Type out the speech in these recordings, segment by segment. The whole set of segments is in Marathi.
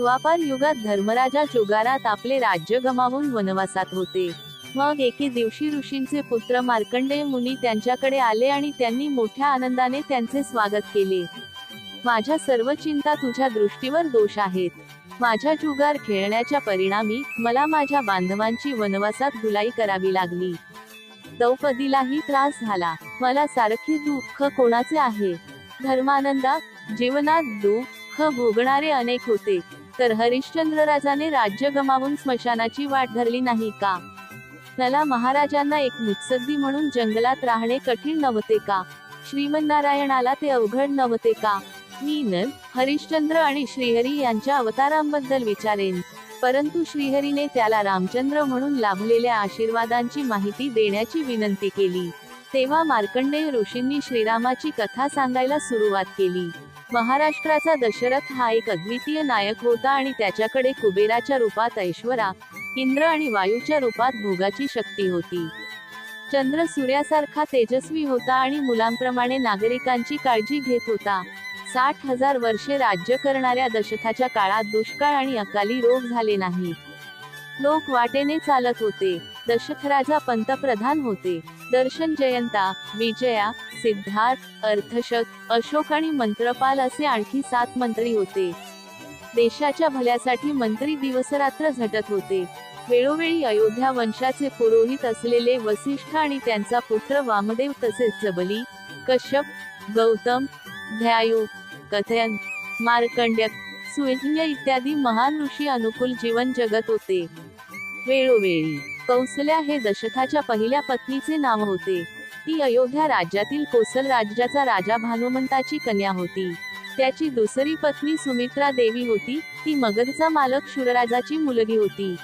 द्वापार युगात धर्मराजा जुगारात आपले राज्य गमावून वनवासात होते। मग एके दिवशी ऋषींचे पुत्र मार्कंडेय मुनी त्यांच्याकडे आले आणि त्यांनी मोठ्या आनंदाने त्यांचे स्वागत केले। माझ्या सर्व चिंता तुझ्या दृष्टीवर दोष आहेत। माझ्या जुगार खेळण्याच्या परिणामी मला माझ्या बांधवांची वनवासात धुलाई करावी लागली। द्रौपदीलाही त्रास झाला। मला सारखे दुःख कोणाचे आहे? धर्मानंदा, जीवनात दुःख भोगणारे अनेक होते, तर हरिश्चंद्र राजाने राज्य गमावून स्मशानाची वाट धरली नाही का? नला महाराजांना एक मुत्सद्दी म्हणून जंगलात राहणे कठीण नव्हते का? श्रीमन्नारायणाला ते अवघड नव्हते का? मी नल, हरिश्चंद्र आणि श्रीहरी यांच्या अवतारांबद्दल विचारेन, परंतु श्रीहरीने त्याला रामचंद्र म्हणून लाभलेल्या आशीर्वादांची माहिती देण्याची विनंती केली। तेव्हा मार्कंडेय ऋषींनी श्रीरामाची कथा सांगायला सुरुवात केली। महाराष्ट्राचा दशरथ हा एक अद्वितीय नायक होता आणि त्याच्याकडे कुबेराच्या रूपात ऐश्वरा, इंद्र आणि वायूच्या रूपात भोगाची शक्ती होती। चंद्र सूर्यासारखा तेजस्वी होता आणि मुलांप्रमाणे नागरिकांची काळजी घेत होता। 60,000 वर्षे राज्य करणाऱ्या दशरथाच्या काळात दुष्काळ आणि अकाली रोग झाले नाही। लोक वाटेने चालत होते। दशरथ राजा पंतप्रधान होते। दर्शन जयंता, विजया, सिद्धार्थ, अर्थशक, अशोक आणि मंत्रपाल असे आणखी 7 मंत्री होते। देशाच्या भल्यासाठी मंत्री दिवसरात्र झटत होते। वेळोवेळी अयोध्या वंशाचे पुरोहित असलेले वसिष्ठ आणि त्यांचा पुत्र वामदेव तसेच जबली, कश्यप, गौतम, ध्यायू, कथयन, मार्कंड्य, सुयज्ञ इत्यादी महान ऋषी अनुकूल जीवन जगत होते। वेळोवेळी कौसल्या हे दशरथाच्या पहिल्या पत्नीचे नाव होते। ती अयोध्या राज्यातील कोसल राज्याचा राजा भानुमंताची कन्या होती। त्याची दुसरी पत्नी सुमित्रा देवी होती। ती मगधचा मालक शूरराजाची मुलगी होती।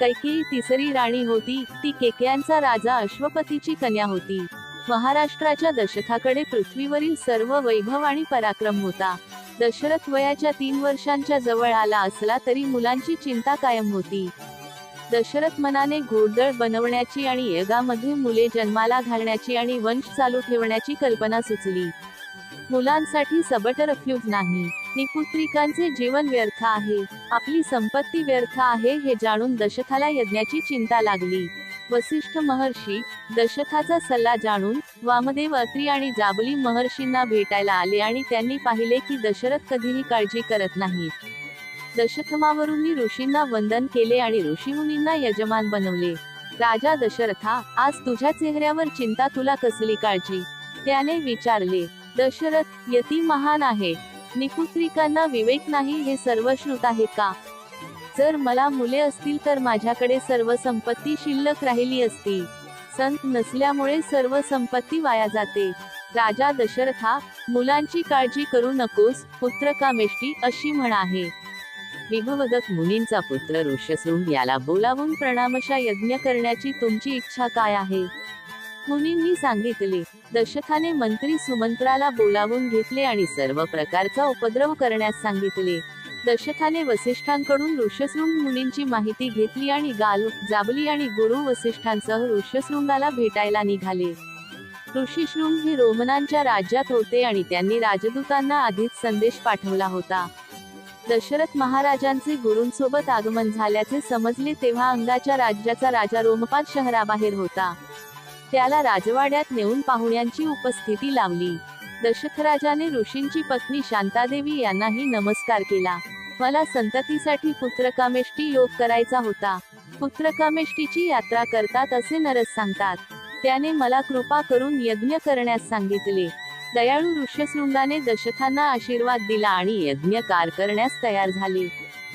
कैकेयी तिसरी राणी होती। ती केकयांचा राजा अश्वपतीची कन्या होती। महाराष्ट्राच्या दशरथाकडे पृथ्वीवरील सर्व वैभव आणि पराक्रम होता। दशरथ वयाच्या 3 वर्षांच्या जवळ आला असला तरी मुलांची चिंता कायम होती। दशरथ मनाने घोडदळ बनवण्याची आणि यगामध्ये मुले जन्माला घालण्याची आणि वंश चालू ठेवण्याची कल्पना सुचली। मुलांसाठी सबटरफ्यूज नाही, निपुत्रिकांचे जीवन व्यर्थ आहे, आपली संपत्ती व्यर्थ आहे हे जाणून दशरथाला यज्ञाची चिंता लागली। वसिष्ठ महर्षी दशरथाचा सल्ला जाणून वामदेव, अत्री आणि जाबली महर्षींना भेटायला आले आणि त्यांनी पाहिले की दशरथ कधीही काळजी करत नाहीत। दशरथमावरूंनी ऋषींना वंदन केले आणि ऋषीमुनींना यजमान बनवले। राजा दशरथा, आज तुझ्या चेहऱ्यावर चिंता, तुला कसली काळजी? त्याने विचारले। दशरथ, यती महान आहे, निपुत्रिकांना विवेक नाही हे सर्व श्रुत आहे का? जर मला मुले असतील तर माझ्याकडे सर्व संपत्ती शिल्लक राहिली असती। संत नसल्यामुळे सर्व संपत्ती वाया जाते। राजा दशरथा, मुलांची काळजी करू नकोस, पुत्रकामेष्टी अशी म्हण आहे। विभवदक मुनींचा पुत्र ऋष्यशृंग याला बोलावून प्रणामशा यज्ञ करण्याची तुमची इच्छा काय आहे? मुनींनी सांगितले। दशरथाने मंत्री सुमंत्राला बोलावून घेतले आणि सर्व प्रकारचा उपद्रव करण्यास सांगितले। दशरथाने वसिष्ठांकडून ऋष्यशृंग मुनींची माहिती घेतली आणि गाल, जाबली आणि गुरु वसिष्ठांसह ऋष्यशृंगाला भेटायला निघाले। ऋषिशृंग हे रोमनांच्या राज्यात होते आणि त्यांनी राजदूतांना आधीच संदेश पाठवला होता। दशरथ महाराजांचे गुरूंसोबत आगमन झाल्याचे समजले तेव्हा अंगाच्या राज्याचा राजा रोमपाद शहराबाहेर होता। त्याला राजवाड्यात नेऊन पाहुण्यांची उपस्थिती लावली। दशरथराजाने ऋषींची पत्नी शांतादेवी यांनाही नमस्कार केला। मला संततीसाठी पुत्रकामेष्टी योग करायचा होता। पुत्रकामेष्टीची यात्रा करतात असे नरस सांगतात। त्याने मला कृपा करून यज्ञ करण्यास सांगितले। दयाळू ऋष्यशृंगाने दशरथांना आशीर्वाद दिला आणि यज्ञकार करण्यास तयार झाले।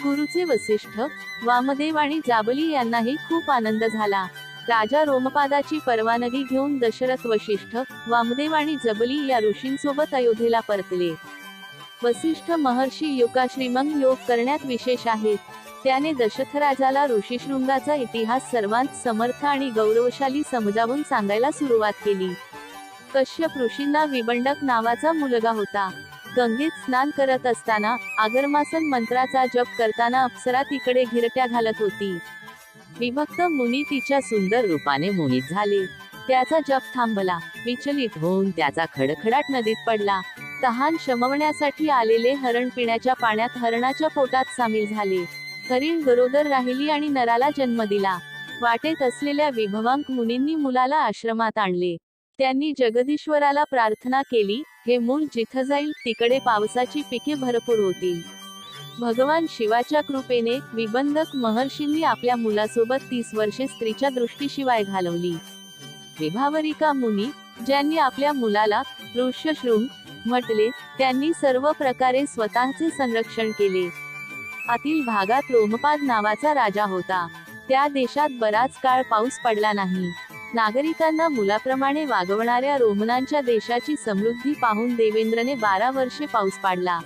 गुरुचे वसिष्ठ, वामदेव आणि जाबली यांनाही खूप आनंद झाला। राजा रोमपादाची परवानगी घेऊन दशरथ वसिष्ठ, वामदेव आणि जबली या ऋषींसोबत अयोध्येला परतले। वसिष्ठ महर्षी योगाश्रीमंग योग करण्यात विशेष आहेत। त्याने दशरथराजाला ऋषिशृंगाचा इतिहास सर्वांत समर्थ आणि गौरवशाली समजावून सांगायला सुरुवात केली। कश्यप ऋषींना विबंडक नावाचा मुलगा होता। गंगेत स्नान करत असताना आगरमासन मंत्राचा जप करताना अप्सरा तिकडे घिरट्या घालत होती। विभक्त मुनी तिच्या सुंदर रूपाने मोहित झाले। त्याचा जप थांबला। विचलित होऊन त्याचा खडखडाट नदीत पडला। तहान शमवण्यासाठी आलेले हरण पिण्याच्या पाण्यात हरणाच्या पोटात सामील झाले. हरीण गरोदर राहिली आणि नराला जन्म दिला. वाटेत असलेल्या विभवांक मुनींनी मुलाला आश्रमात आणले. त्यांनी जगदीश्वराला प्रार्थना केली, हे मूल जिथं जाईल तिकडे पावसाची पिके भरपूर होतील. भगवान शिवाच्या कृपेने विबंधक महर्षींनी आपल्या मुलासोबत 30 वर्षे स्त्रीच्या दृष्टीशिवाय घालवली. विभावरिका मुनी, ज्यांनी आपल्या मुलाला ऋष्यशृंग म्हटले, त्यांनी सर्व प्रकारे स्वतःचे संरक्षण केले. आतील भागात रोमपाद नावाचा राजा होता. त्या देशात बराच काळ पाऊस पडला नाही. नागरिकांना मुलाप्रमाणे वागवणाऱ्या रोमनांच्या देशाची समृद्धी पाहून देवेंद्रने 12 वर्षे पाऊस पाडला.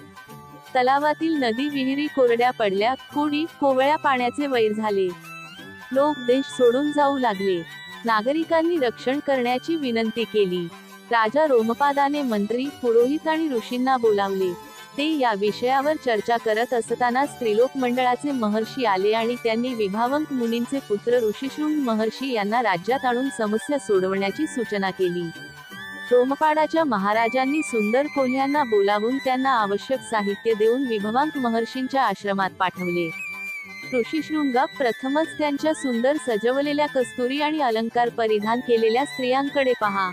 तलावातील नदी विहिरी कोरड्या पडल्या, कुडी कोवळ्या पाण्याचे वैर झाले. लोक देश सोडून जाऊ लागले. नागरिकांनी रक्षण करण्याची विनंती केली. राजा रोमपादाने मंत्री, पुरोहित आणि ऋषींना बोलावले. ते या विषयावर चर्चा करत असताना स्त्रीलोक मंडळाचे महर्षी आले आणि त्यांनी विभावंक मुनींचे पुत्र ऋषिशृंग महर्षी यांना राज्यात आणून समस्या सोडवण्याची सूचना केली. रोमपाडाच्या महाराजांनी सुंदर कोल्ह्यांना बोलावून त्यांना आवश्यक साहित्य देऊन विभवांक महर्षींच्या आश्रमात पाठवले. ऋषिशृंगा प्रथमच त्यांच्या सुंदर सजवलेल्या कस्तुरी आणि अलंकार परिधान केलेल्या स्त्रियांकडे पहा.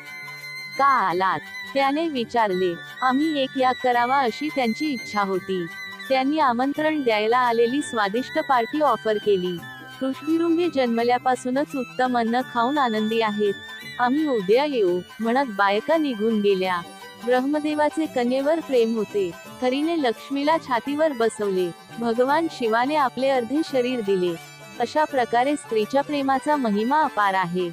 का आलात? त्याने विचारले. आम्ही एक याग करावा अशी त्यांची इच्छा होती. त्यांनी आमंत्रण द्यायला आलेली स्वादिष्ट पार्टी ऑफर केली. ऋषभिरुंगे जन्मल्यापासूनच उत्तम अन्न खाऊन आनंदी आहेत. आम्ही उद्या येऊ म्हणत बायका निघून गेल्या. ब्रह्मदेवाचे कन्येवर प्रेम होते. हरीने लक्ष्मीला छातीवर बसवले. भगवान शिवाने आपले अर्धे शरीर दिले. अशा प्रकारे स्त्रीच्या प्रेमाचा महिमा अपार आहे.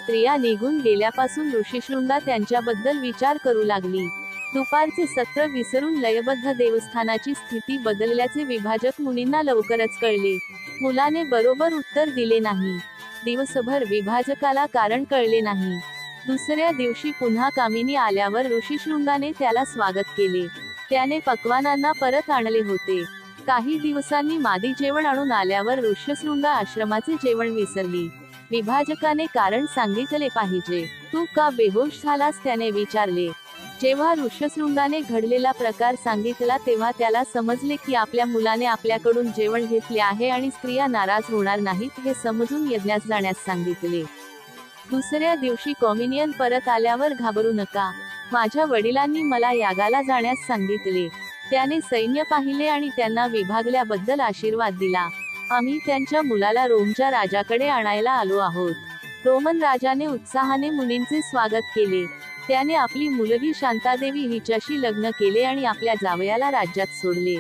स्त्रिया निघून गेल्यापासून ऋषिशृंगा त्यांच्याबद्दल विचार करू लागली. दुपारचे सत्र विसरून लयबद्ध देवस्थानाची स्थिती बदलल्याचे विभाजक मुनींना लवकरच कळले. मुलाने बरोबर उत्तर दिले नाही. दिवसभर विभाजकाला कारण कळले नाही. दुसऱ्या दिवशी पुन्हा कामिनी आल्यावर ऋषिशृंगाने त्याला स्वागत केले. त्याने पक्वानांना परत आणले होते. काही दिवसांनी मादी जेवण आणून आल्यावर ऋष्यशृंगा आश्रमाचे जेवण विसरली. विभाजकाने कारण सांगितले पाहिजे. तू का बेहोश झालास त्याने विचारले. जेव्हा ऋष्यशृंगाने घडलेला प्रकार सांगितला तेव्हा त्याला समजले की आपल्या मुलाने आपल्याकडून जेवण घेतले आहे आणि स्त्रिया नाराज होणार नाहीत हे समजून यज्ञास जाण्यास सांगितले. दुसऱ्या दिवशी कॉमिनियन परत आल्यावर घाबरू नका. माझ्या वडिलांनी मला यागाला जाण्यास सांगितले. त्याने सैन्य पाहिले आणि त्यांना विभागल्याबद्दल आशीर्वाद दिला. आम्ही त्यांच्या मुलाला रोमच्या राजाकडे आणायला आलो आहोत. रोमन राजाने उत्साहाने मुनींचे स्वागत केले. त्याने आपली मुलगी शांतादेवी हिच्याशी लग्न केले आणि आपल्या जावयाला राज्यात सोडले.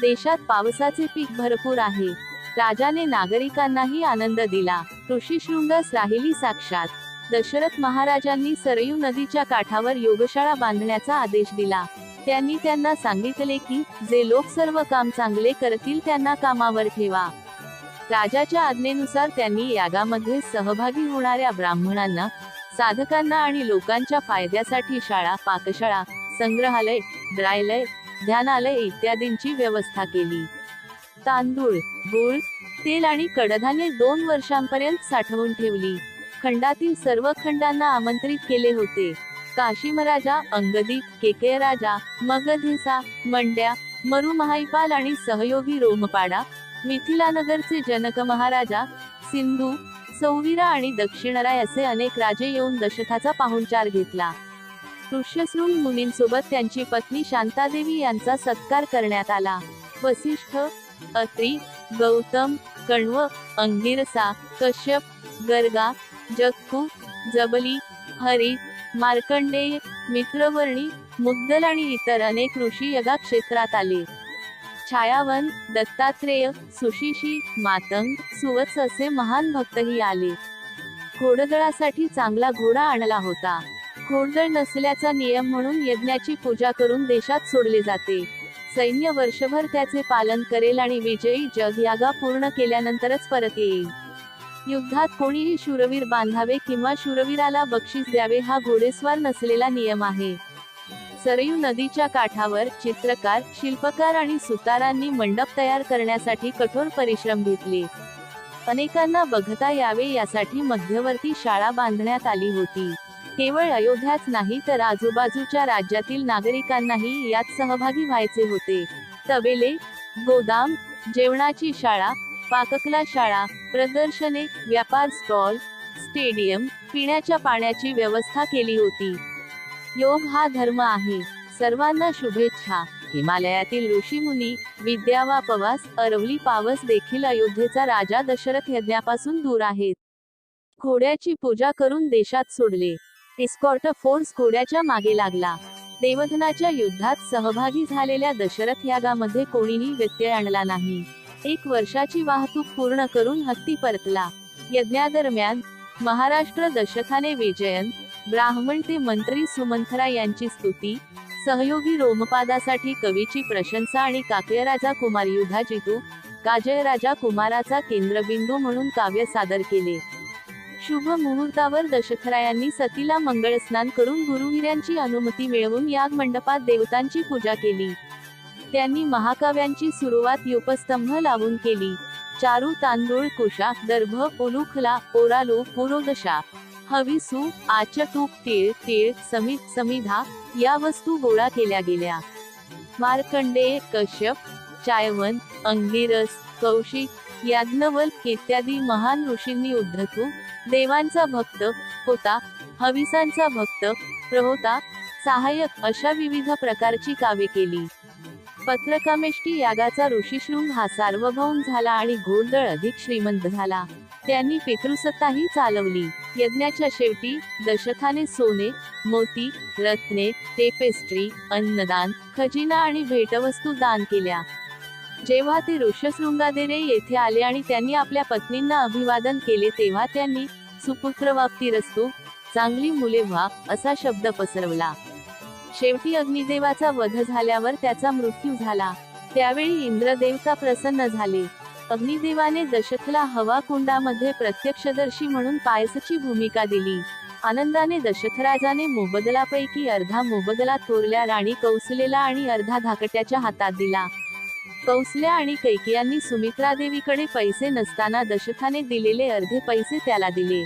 देशात पावसाचे पीक भरपूर आहे. राजाने नागरिकांनाही आनंद दिला. ऋषिशृंगास राहिली साक्षात. दशरथ महाराजांनी सरयू नदीच्या काठावर योगशाळा बांधण्याचा आदेश दिला. त्यांनी त्यांना सांगितले की जे लोक सर्व काम चांगले करतील त्यांना कामावर ठेवा. राजाच्या आज्ञेनुसार त्यांनी यागामध्ये सहभागी होणाऱ्या ब्राह्मणांना, साधकांना आणि लोकांच्या फायद्यासाठी शाळा, पाकशाळा, संग्रहालय, ड्रायलय, ध्यानालय इत्यादींची व्यवस्था केली. तांदूळ, गूळ, तेल आणि कडधान्ये 2 वर्षांपर्यंत साठवून ठेवली. खंडातील सर्व खंडांना आमंत्रित केले होते. काशीमराजा, अंगदी, केकय राजा, मगधेसा, मंड्या, मरुमहाईपाल आणि सहयोगी रोमपाडा, मिथिलानगरचे जनक महाराजा, सिंधू, सौवीरा आणि दक्षिणराय असे अनेक राजे येऊन दशरथाचा पाहुणचार घेतला. ऋष्यशृंग मुनींसोबत त्यांची पत्नी शांतादेवी यांचा सत्कार करण्यात आला. वसिष्ठ, अत्री, गौतम, कण्व, अंगिरसा, कश्यप, गर्गा, जक्कू, जबली, हरी, मार्कंडेय, मित्रवर्णी, मुद्दल आणि इतर अनेक ऋषी यगा क्षेत्रात आले. छायावन, दत्तात्रेय, सुशिशी, मातंग, सुवत्स असे महान भक्तही आले. घोडदळासाठी चांगला घोडा आणला होता. घोडदळ नसल्याचा नियम म्हणून यज्ञाची पूजा करून देशात सोडले जाते. सैन्य वर्षभर त्याचे पालन करेल आणि विजयी जग यागा पूर्ण केल्यानंतरच परत येईल. युद्धात कोणीही शूरवीर बांधावे किंवा शूरवीराला बक्षीस द्यावे हा घोडेस्वार नसलेला नियम आहे. सरयू नदीच्या काठावर चित्रकार, शिल्पकार आणि सुतारांनी मंडप तयार करण्यासाठी कठोर परिश्रम घेतले. अनेकांना बघता यावे यासाठी मध्यवर्ती शाळा बांधण्यात आली होती. केवळ अयोध्याच नाही तर आजूबाजूच्या राज्यातील नागरिकांनाही यात सहभागी व्हायचे होते. तबेले, गोदाम, जेवणाची शाळा, पाककला शाळा, प्रदर्शने, व्यापार स्टॉल, स्टेडियम, पिण्याच्या पाण्याची व्यवस्था केली होती. योग हा धर्म आहे. सर्वांना शुभेच्छा. हिमालयातील ऋषीमुनी, विद्या पवास, अरवली पावस देखील अयोध्येचा राजा दशरथ यज्ञापासून दूर आहेत. घोड्याची पूजा करून देशात सोडले. एस्कॉर्ट फोर्स घोड्याच्या मागे लागला. देवधनाच्या युद्धात सहभागी झालेल्या दशरथ यागामध्ये कोणीही व्यत्यय आणला नाही. 1 वर्षाची वाहतूक पूर्ण करून हत्ती परतला. यज्ञादरम्यान महाराष्ट्र दशरथाने विजयन, ब्राह्मण ते मंत्री सुमंथरा यांची स्तुती, सहयोगी रोमपादासाठी कवीची प्रशंसा आणि काकयराजा कुमार युधाजितू, काजयराजा कुमाराचा केंद्रबिंदू म्हणून काव्य सादर केले. शुभ मुहूर्तावर दशरथरायांनी सतीला मंगळस्नान करून गुरुहिऱ्यांची अनुमती मिळवून याग मंडपात देवतांची पूजा केली. त्यांनी महाकाव्यांची सुरुवात युपस्तंभ लावून केली. चारू, तांदूळ, कुशा, दर्भ, उलुखला, ओरालो, पुरोदशा, हविसू, आचतूप, तीळ, समिधा या वस्तू गोळा केल्या गेल्या. मार्कंडेय, कश्यप, चायवन, अंगिरस, कौशिक, याज्ञवल्क इत्यादी महान ऋषींनी उद्धतू, देवांचा भक्त होता, हविसांचा भक्त प्रहोता, सहाय्यक अशा विविध प्रकारची काव्ये केली. पत्रकामेष्टी यागाचा ऋषीशृंग हा सार्वभौम झाला आणि घोडदळ अधिक श्रीमंत झाला. त्यांनी पितृसत्ताही चालवली. यज्ञाच्या शेवटी दशरथाने सोने, मोती, रत्ने, टेपेस्ट्री, अन्नदान, खजिना आणि भेटवस्तू दान केल्या. जेव्हा ते ऋषशृंगादेरे येथे आले आणि त्यांनी आपल्या पत्नींना अभिवादन केले तेव्हा त्यांनी सुपुत्रवाप्तिरस्तु, चांगली मुले व्हा असा शब्द पसरवला. शेवटी अग्निदेवाचा वध झाल्यावर त्याचा मृत्यू झाला. त्यावेळी इंद्रदेवता प्रसन्न झाले. अग्निदेवाने दशरथला हवा कुंडामध्ये प्रत्यक्षदर्शी म्हणून पायसची भूमिका दिली. आनंदाने दशरथराजाने मोबदलापैकी अर्धा मोबदला थोरल्या राणी कौसलेला आणि अर्धा धाकट्याच्या हातात दिला. कौसल्या आणि कैकेयांनी सुमित्रादेवीकडे पैसे नसताना दशरथाने दिलेले अर्धे पैसे त्याला दिले.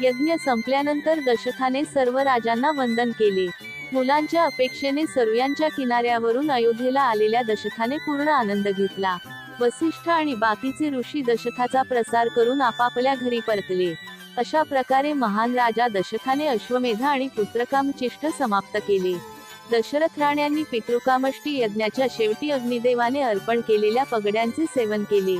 यज्ञ संपल्यानंतर दशरथाने सर्व राजांना वंदन केले. मुलांच्या अपेक्षेने सरुयांच्या किनाऱ्यावरून अयोध्येला आलेल्या दशरथाने पूर्ण आनंद घेतला. वसिष्ठ आणि बाकीचे ऋषी दशरथाचा प्रसार करून आपापल्या घरी परतले. अशा प्रकारे महान राजा दशरथाने अश्वमेध आणि पुत्रकामचेष्ट समाप्त केले. दशरथ राण्यांनी पितृकामष्टी यज्ञाच्या शेवटी अग्निदेवाने अर्पण केलेल्या पगड्यांचे सेवन केले.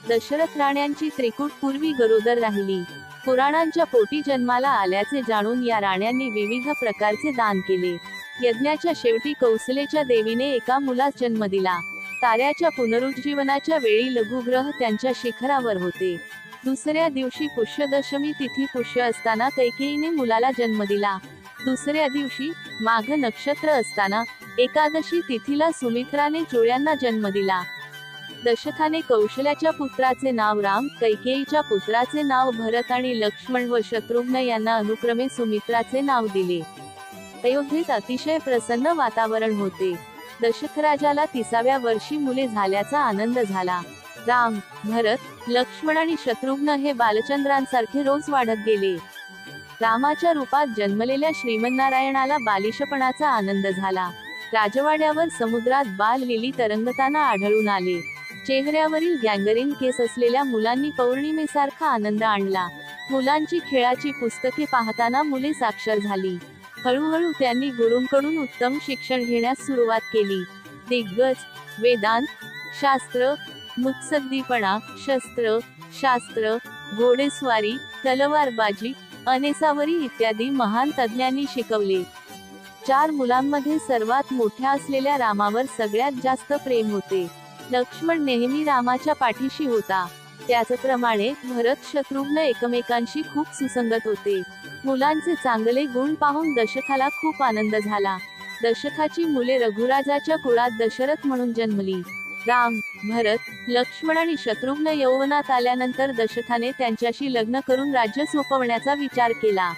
दशरथ राण्यांची त्रिकूट पूर्वी गरोदर राहिली. पुराणांच्या पोटी जन्माला आल्याचे जाणून या राण्यांनी विविध प्रकारचे दान केले. यज्ञाच्या शेवटी कौसलेच्या देवीने एका मुलास जन्म दिला. ताऱ्याच्या पुनरुज्जीवनाच्या वेळी लघुग्रह त्यांच्या शिखरावर होते. दुसऱ्या दिवशी पुष्यदशमी तिथी पुष्य असताना कैकेयीने मुलाला जन्म दिला. दुसऱ्या दिवशी माघ नक्षत्र असताना एकादशी तिथीला सुमित्राने जुळ्यांना जन्म दिला. दशरथाने कौशल्याच्या पुत्राचे नाव राम, कैकेयीच्या पुत्राचे नाव भरत आणि लक्ष्मण व शत्रुघ्न यांना अनुक्रमे सुमित्राचे नाव दिले. अयोध्येत अतिशय प्रसन्न वातावरण होते. दशरथराजाला 30व्या वर्षी मुले झाल्याचा आनंद झाला. राम, भरत, लक्ष्मण आणि शत्रुघ्न हे बालचंद्रांसारखे रोज वाढत गेले. रामाच्या रूपात जन्मलेल्या श्रीमन्नारायणाला बालिशपणाचा आनंद झाला. राजवाड्यावर समुद्रात बाल लिली तरंगताना आढळून आले. चेहऱ्यावरील गँगरीन केस असलेल्या मुलांनी पौर्णिमेसारखा आनंद आणला. मुलांची खेळाची पुस्तके पाहताना मुले साक्षर झाली. हळूहळू त्यांनी गुरूंकडून उत्तम शिक्षण घेण्यास सुरुवात केली. दिग्गज, वेदांत, शास्त्र, मुत्सद्दीपणा, शस्त्र, शास्त्र, घोडेस्वारी, तलवारबाजी, अनेसावरी इत्यादी महान तज्ञांनी शिकवले. 4 मुलांमध्ये सर्वात मोठ्या असलेल्या रामावर सगळ्यात जास्त प्रेम होते. लक्ष्मण नेहमी रामाच्या पाठीशी होता. त्याचप्रमाणे भरत, शत्रुघ्न एकमेकांशी खूप सुसंगत होते. मुलांचे चांगले गुण पाहून दशरथाला खूप आनंद झाला. दशरथाची मुले रघुराजाच्या कुळात दशरथ म्हणून जन्मली. राम, भरत, लक्ष्मण आणि शत्रुघ्न यौवनात आल्यानंतर दशरथाने त्यांच्याशी लग्न करून राज्य सोपवण्याचा विचार केला.